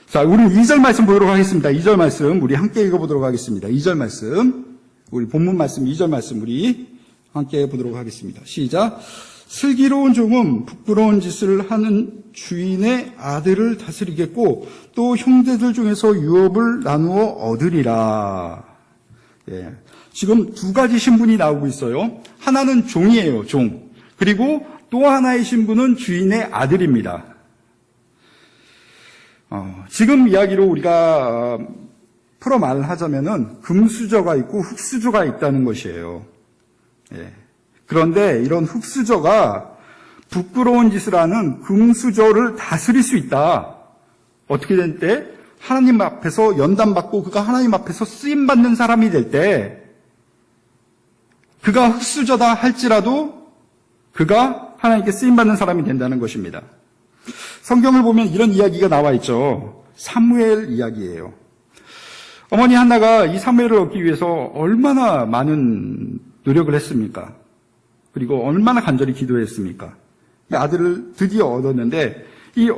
자, 우리 2절 말씀 보도록 하겠습니다. 2절 말씀 우리 함께 읽어보도록 하겠습니다. 2절 말씀, 우리 본문 말씀 2절 말씀 우리 함께 보도록 하겠습니다. 시작. 슬기로운 종은 부끄러운 짓을 하는 주인의 아들을 다스리겠고 또 형제들 중에서 유업을 나누어 얻으리라. 예. 지금 두 가지 신분이 나오고 있어요. 하나는 종이에요, 종. 그리고 또 하나의 신분은 주인의 아들입니다. 지금 이야기로 우리가 풀어 말하자면은 금수저가 있고 흙수저가 있다는 것이에요. 예. 그런데 이런 흙수저가 부끄러운 짓을 하는 금수저를 다스릴 수 있다. 어떻게 될 때? 하나님 앞에서 연단받고 그가 하나님 앞에서 쓰임받는 사람이 될 때 그가 흙수저다 할지라도 그가 하나님께 쓰임받는 사람이 된다는 것입니다. 성경을 보면 이런 이야기가 나와 있죠. 사무엘 이야기예요. 어머니 한나가 이 사무엘을 얻기 위해서 얼마나 많은 노력을 했습니까? 그리고 얼마나 간절히 기도했습니까? 이 아들을 드디어 얻었는데 이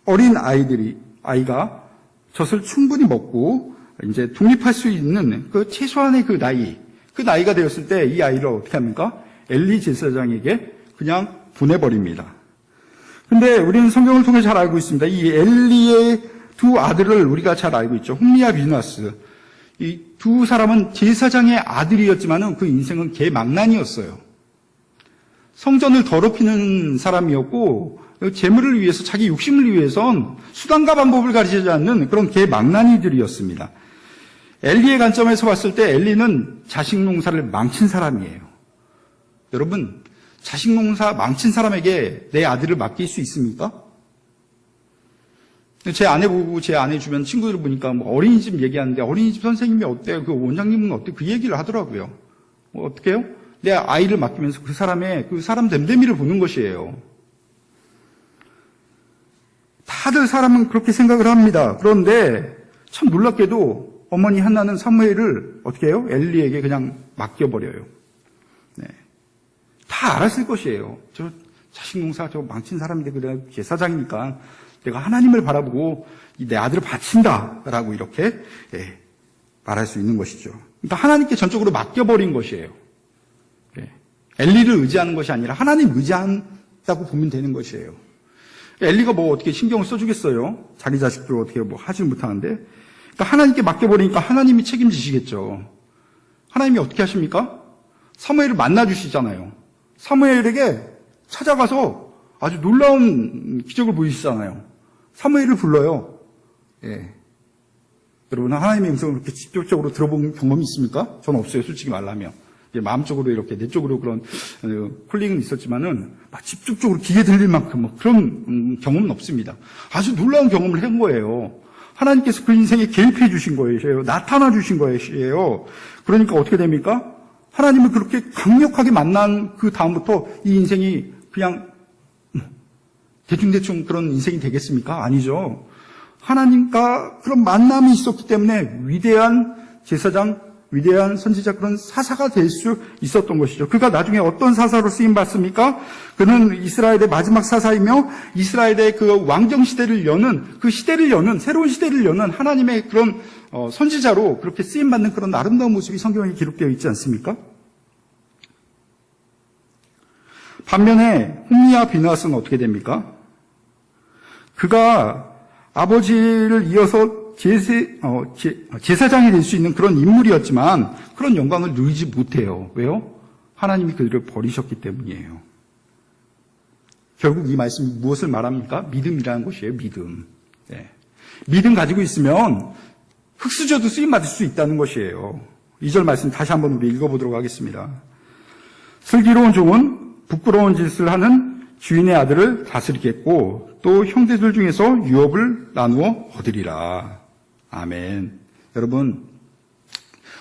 어린 아이가 젖을 충분히 먹고 이제 독립할 수 있는 그 최소한의 그 나이가 되었을 때 이 아이를 어떻게 합니까? 엘리 제사장에게 그냥 보내버립니다. 근데 우리는 성경을 통해 잘 알고 있습니다. 이 엘리의 두 아들을 우리가 잘 알고 있죠. 홈리와 비누아스. 이 두 사람은 제사장의 아들이었지만은 그 인생은 개망난이었어요. 성전을 더럽히는 사람이었고 재물을 위해서 자기 욕심을 위해선 수단과 방법을 가리지 않는 그런 개망난이들이었습니다. 엘리의 관점에서 봤을 때 엘리는 자식 농사를 망친 사람이에요. 여러분, 자식 농사 망친 사람에게 내 아들을 맡길 수 있습니까? 제 아내 보고 제 아내 주변 친구들 보니까 뭐 어린이집 얘기하는데 어린이집 선생님이 어때요? 그 원장님은 어때요? 그 얘기를 하더라고요. 어떻게 해요? 내 아이를 맡기면서 그 사람 됨됨이를 보는 것이에요. 다들 사람은 그렇게 생각을 합니다. 그런데 참 놀랍게도 어머니 한나는 사무엘을 어떻게 해요? 엘리에게 그냥 맡겨버려요. 네. 다 알았을 것이에요. 저 자식 농사 저 망친 사람인데 그래 제사장이니까 내가 하나님을 바라보고 내 아들을 바친다라고 이렇게 말할 수 있는 것이죠. 그러니까 하나님께 전적으로 맡겨버린 것이에요. 엘리를 의지하는 것이 아니라 하나님 의지한다고 보면 되는 것이에요. 엘리가 뭐 어떻게 신경을 써주겠어요? 자기 자식들 어떻게 뭐 하지 못하는데. 그러니까 하나님께 맡겨버리니까 하나님이 책임지시겠죠. 하나님이 어떻게 하십니까? 사무엘을 만나주시잖아요. 사무엘에게 찾아가서 아주 놀라운 기적을 보이시잖아요. 사무엘을 불러요. 예. 여러분, 하나님의 음성을 그렇게 직접적으로 들어본 경험이 있습니까? 저는 없어요, 솔직히 말하면. 마음적으로 이렇게 내적으로 그런 콜링은 있었지만은 막 직접적으로 귀에 들릴 만큼 뭐 그런 경험은 없습니다. 아주 놀라운 경험을 한 거예요. 하나님께서 그 인생에 개입해 주신 거예요. 나타나 주신 거예요. 그러니까 어떻게 됩니까? 하나님을 그렇게 강력하게 만난 그 다음부터 이 인생이 그냥 대충대충 그런 인생이 되겠습니까? 아니죠. 하나님과 그런 만남이 있었기 때문에 위대한 제사장, 위대한 선지자, 그런 사사가 될 수 있었던 것이죠. 그가 나중에 어떤 사사로 쓰임받습니까? 그는 이스라엘의 마지막 사사이며 이스라엘의 그 왕정 시대를 여는, 그 시대를 여는, 새로운 시대를 여는 하나님의 그런 선지자로 그렇게 쓰임받는 그런 아름다운 모습이 성경에 기록되어 있지 않습니까? 반면에 홈리와 비누아스는 어떻게 됩니까? 그가 아버지를 이어서 제사장이 될 수 있는 그런 인물이었지만 그런 영광을 누리지 못해요. 왜요? 하나님이 그들을 버리셨기 때문이에요. 결국 이 말씀이 무엇을 말합니까? 믿음이라는 것이에요. 믿음. 네. 믿음 가지고 있으면 흙수저도 쓰임받을 수 있다는 것이에요. 2절 말씀 다시 한번 우리 읽어보도록 하겠습니다. 슬기로운 종은 부끄러운 짓을 하는 주인의 아들을 다스리겠고 또 형제들 중에서 유업을 나누어 얻으리라. 아멘. 여러분,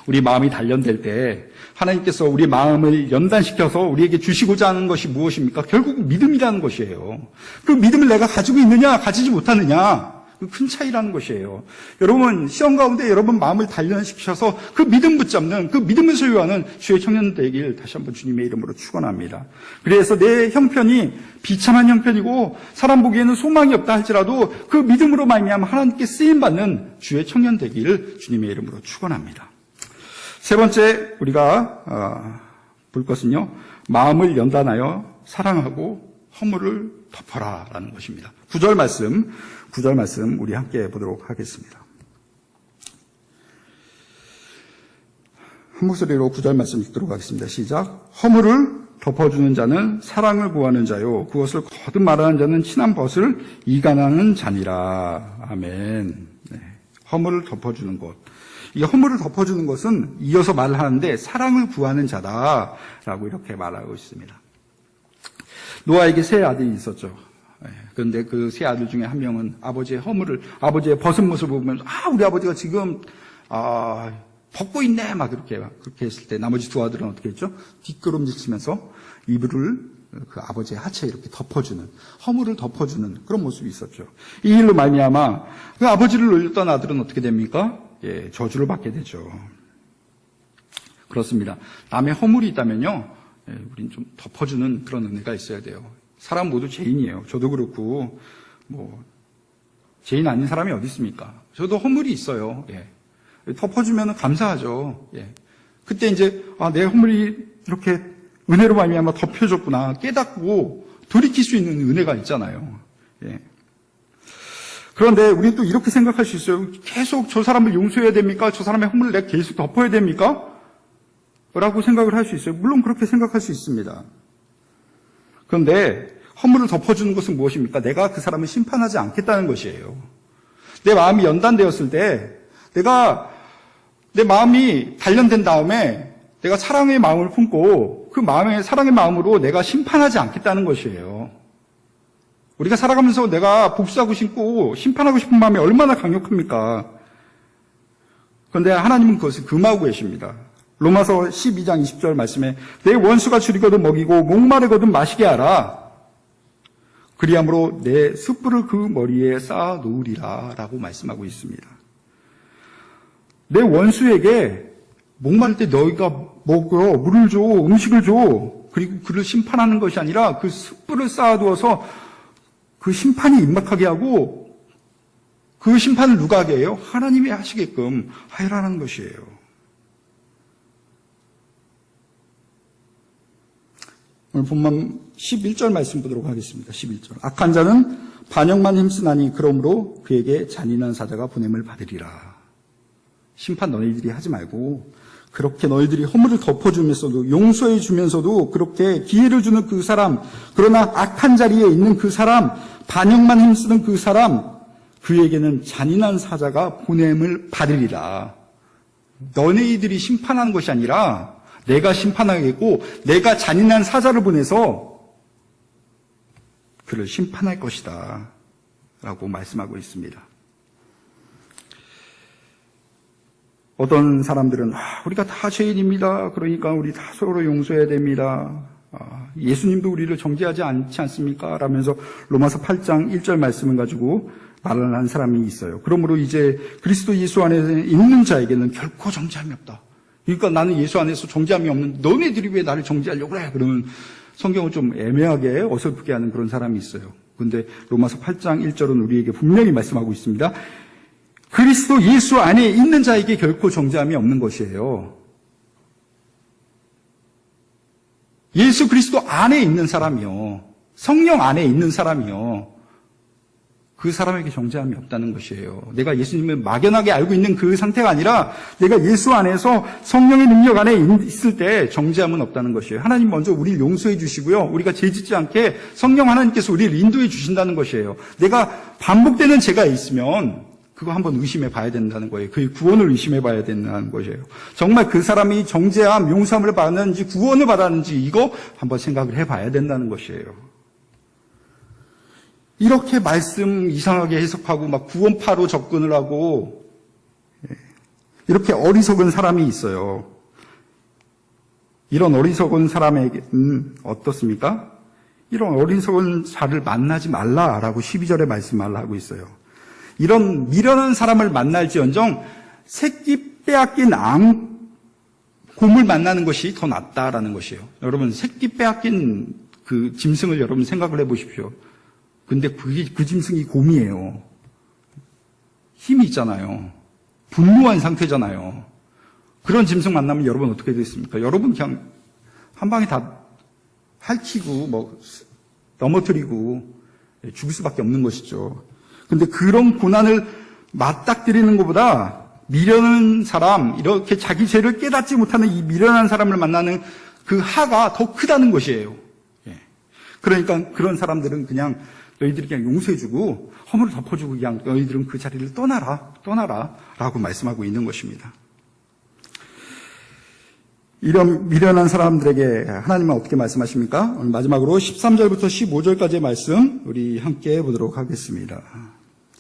우리 마음이 단련될 때 하나님께서 우리 마음을 연단시켜서 우리에게 주시고자 하는 것이 무엇입니까? 결국 믿음이라는 것이에요. 그 믿음을 내가 가지고 있느냐 가지지 못하느냐, 그 큰 차이라는 것이에요. 여러분, 시험 가운데 여러분 마음을 단련시켜서 그 믿음 붙잡는, 그 믿음을 소유하는 주의 청년 되길 다시 한번 주님의 이름으로 축원합니다. 그래서 내 형편이 비참한 형편이고 사람 보기에는 소망이 없다 할지라도 그 믿음으로 말미암아 하나님께 쓰임받는 주의 청년 되기를 주님의 이름으로 축원합니다. 세 번째 우리가 볼 것은요, 마음을 연단하여 사랑하고 허물을 덮어라라는 것입니다. 9절 말씀 우리 함께 보도록 하겠습니다. 한 목소리로 9절 말씀 읽도록 하겠습니다. 시작. 허물을 덮어주는 자는 사랑을 구하는 자요, 그것을 거듭 말하는 자는 친한 벗을 이간하는 자니라. 아멘. 네. 허물을 덮어주는 것. 이 허물을 덮어주는 것은 이어서 말을 하는데 사랑을 구하는 자다라고 이렇게 말하고 있습니다. 노아에게 세 아들이 있었죠. 그런데 그 세 아들 중에 한 명은 아버지의 아버지의 벗은 모습을 보면서 우리 아버지가 지금 벗고 있네 막 그렇게 했을 때 나머지 두 아들은 어떻게 했죠? 뒷걸음질 치면서 이불을 그 아버지의 하체에 이렇게 덮어주는, 허물을 덮어주는 그런 모습이 있었죠. 이 일로 말미암아 그 아버지를 놀렸던 아들은 어떻게 됩니까? 저주를 받게 되죠. 그렇습니다. 남의 허물이 있다면요, 우린 좀 덮어주는 그런 은혜가 있어야 돼요. 사람 모두 죄인이에요. 저도 그렇고, 죄인 아닌 사람이 어디 있습니까? 저도 허물이 있어요. 덮어주면 감사하죠. 그때 이제, 내 허물이 이렇게 은혜로 말미암아 덮여졌구나 깨닫고 돌이킬 수 있는 은혜가 있잖아요. 그런데 우리는 또 이렇게 생각할 수 있어요. 계속 저 사람을 용서해야 됩니까? 저 사람의 허물을 내가 계속 덮어야 됩니까? 라고 생각을 할 수 있어요. 물론 그렇게 생각할 수 있습니다. 그런데 허물을 덮어주는 것은 무엇입니까? 내가 그 사람을 심판하지 않겠다는 것이에요. 내 마음이 연단되었을 때 내 마음이 단련된 다음에 내가 사랑의 마음을 품고 그 사랑의 마음으로 내가 심판하지 않겠다는 것이에요. 우리가 살아가면서 내가 복수하고 싶고 심판하고 싶은 마음이 얼마나 강력합니까? 그런데 하나님은 그것을 금하고 계십니다. 로마서 12장 20절 말씀에 내 원수가 줄이거든 먹이고 목마르거든 마시게 하라. 그리함으로 내 숯불을 그 머리에 쌓아 놓으리라 라고 말씀하고 있습니다. 내 원수에게 목마를 때 너희가 먹어, 물을 줘, 음식을 줘. 그리고 그를 심판하는 것이 아니라 그 숯불을 쌓아두어서 그 심판이 임박하게 하고 그 심판을 누가 하게 해요? 하나님이 하시게끔 하여라는 것이에요. 오늘 본문 11절 말씀 보도록 하겠습니다. 11절. 악한 자는 반역만 힘쓰나니 그러므로 그에게 잔인한 사자가 보냄을 받으리라. 심판 너희들이 하지 말고 그렇게 너희들이 허물을 덮어주면서도 용서해 주면서도 그렇게 기회를 주는 그 사람, 그러나 악한 자리에 있는 그 사람, 반역만 힘쓰는 그 사람, 그에게는 잔인한 사자가 보냄을 받으리라. 너희들이 심판하는 것이 아니라 내가 심판하겠고 내가 잔인한 사자를 보내서 그를 심판할 것이다 라고 말씀하고 있습니다. 어떤 사람들은 우리가 다 죄인입니다. 그러니까 우리 다 서로 용서해야 됩니다. 예수님도 우리를 정죄하지 않지 않습니까? 라면서 로마서 8장 1절 말씀을 가지고 말을 한 사람이 있어요. 그러므로 이제 그리스도 예수 안에 있는 자에게는 결코 정죄함이 없다. 그러니까 나는 예수 안에서 정죄함이 없는 너네들이 왜 나를 정죄하려고 그래? 그러면 성경을 좀 애매하게 어설프게 하는 그런 사람이 있어요. 그런데 로마서 8장 1절은 우리에게 분명히 말씀하고 있습니다. 그리스도 예수 안에 있는 자에게 결코 정죄함이 없는 것이에요. 예수 그리스도 안에 있는 사람이요. 성령 안에 있는 사람이요. 그 사람에게 정죄함이 없다는 것이에요. 내가 예수님을 막연하게 알고 있는 그 상태가 아니라 내가 예수 안에서 성령의 능력 안에 있을 때 정죄함은 없다는 것이에요. 하나님 먼저 우리를 용서해 주시고요. 우리가 죄짓지 않게 성령 하나님께서 우리를 인도해 주신다는 것이에요. 내가 반복되는 죄가 있으면 그거 한번 의심해 봐야 된다는 거예요. 그의 구원을 의심해 봐야 된다는 것이에요. 정말 그 사람이 정죄함, 용서함을 받았는지 구원을 받았는지 이거 한번 생각을 해 봐야 된다는 것이에요. 이렇게 말씀 이상하게 해석하고 막 구원파로 접근을 하고 이렇게 어리석은 사람이 있어요. 이런 어리석은 사람에게는 어떻습니까? 이런 어리석은 자를 만나지 말라라고 12절에 말씀하고 있어요. 이런 미련한 사람을 만날지언정 새끼 빼앗긴 곰을 만나는 것이 더 낫다라는 것이에요. 여러분, 새끼 빼앗긴 그 짐승을 여러분 생각을 해보십시오. 근데 그 짐승이 곰이에요. 힘이 있잖아요. 분노한 상태잖아요. 그런 짐승 만나면 여러분 어떻게 됐습니까? 여러분 그냥 한 방에 다 핥히고 넘어뜨리고 죽을 수밖에 없는 것이죠. 근데 그런 고난을 맞닥뜨리는 것보다 미련한 사람, 이렇게 자기 죄를 깨닫지 못하는 이 미련한 사람을 만나는 그 하가 더 크다는 것이에요. 그러니까 그런 사람들은 그냥 너희들이 그냥 용서해주고 허물을 덮어주고 그냥 너희들은 그 자리를 떠나라 라고 말씀하고 있는 것입니다. 이런 미련한 사람들에게 하나님은 어떻게 말씀하십니까? 오늘 마지막으로 13절부터 15절까지의 말씀 우리 함께 보도록 하겠습니다.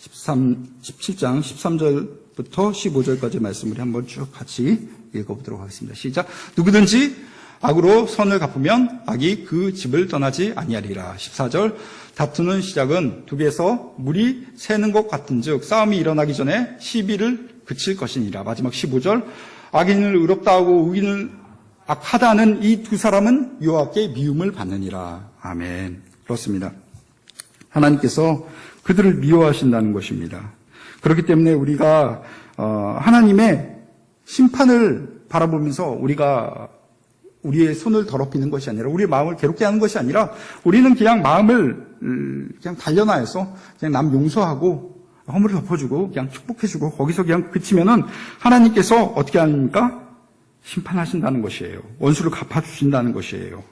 17장 13절부터 15절까지의 말씀 우리 한번 쭉 같이 읽어보도록 하겠습니다. 시작. 누구든지 악으로 선을 갚으면 악이 그 집을 떠나지 아니하리라. 14절. 다투는 시작은 두개에서 물이 새는 것 같은즉 싸움이 일어나기 전에 시비를 그칠 것이니라. 마지막 15절. 악인을 의롭다 하고 의인을 악하다는 이 두 사람은 여호와께 미움을 받느니라. 아멘. 그렇습니다. 하나님께서 그들을 미워하신다는 것입니다. 그렇기 때문에 우리가 하나님의 심판을 바라보면서 우리가 우리의 손을 더럽히는 것이 아니라 우리의 마음을 괴롭게 하는 것이 아니라 우리는 그냥 마음을 그냥 단련하여서 그냥 남 용서하고 허물을 덮어주고 그냥 축복해주고 거기서 그냥 그치면은 하나님께서 어떻게 하십니까? 심판하신다는 것이에요. 원수를 갚아주신다는 것이에요.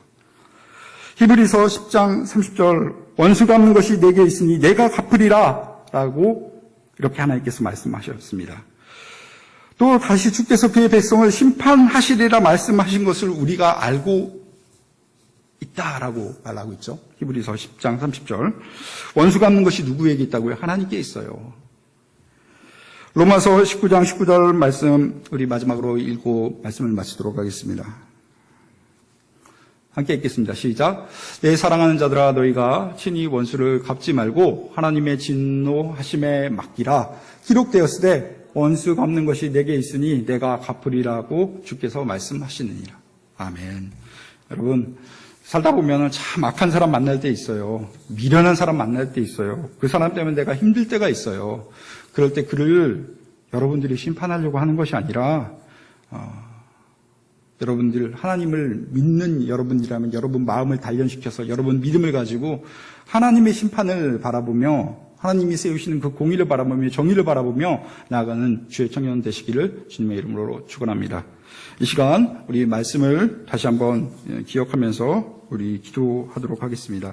히브리서 10장 30절 원수 갚는 것이 내게 있으니 내가 갚으리라 라고 이렇게 하나님께서 말씀하셨습니다. 또 다시 주께서 그의 백성을 심판하시리라 말씀하신 것을 우리가 알고 있다라고 말하고 있죠. 히브리서 10장 30절 원수 갚는 것이 누구에게 있다고요? 하나님께 있어요. 로마서 19장 19절 말씀 우리 마지막으로 읽고 말씀을 마치도록 하겠습니다. 함께 읽겠습니다. 시작. 내 사랑하는 자들아 너희가 친히 원수를 갚지 말고 하나님의 진노하심에 맡기라. 기록되었으되 원수 갚는 것이 내게 있으니 내가 갚으리라고 주께서 말씀하시느니라. 아멘. 여러분 살다 보면 참 악한 사람 만날 때 있어요. 미련한 사람 만날 때 있어요. 그 사람 때문에 내가 힘들 때가 있어요. 그럴 때 그를 여러분들이 심판하려고 하는 것이 아니라 여러분들 하나님을 믿는 여러분이라면 여러분 마음을 단련시켜서 여러분 믿음을 가지고 하나님의 심판을 바라보며 하나님이 세우시는 그 공의를 바라보며 정의를 바라보며 나아가는 주의 청년 되시기를 주님의 이름으로 축원합니다. 이 시간 우리 말씀을 다시 한번 기억하면서 우리 기도하도록 하겠습니다.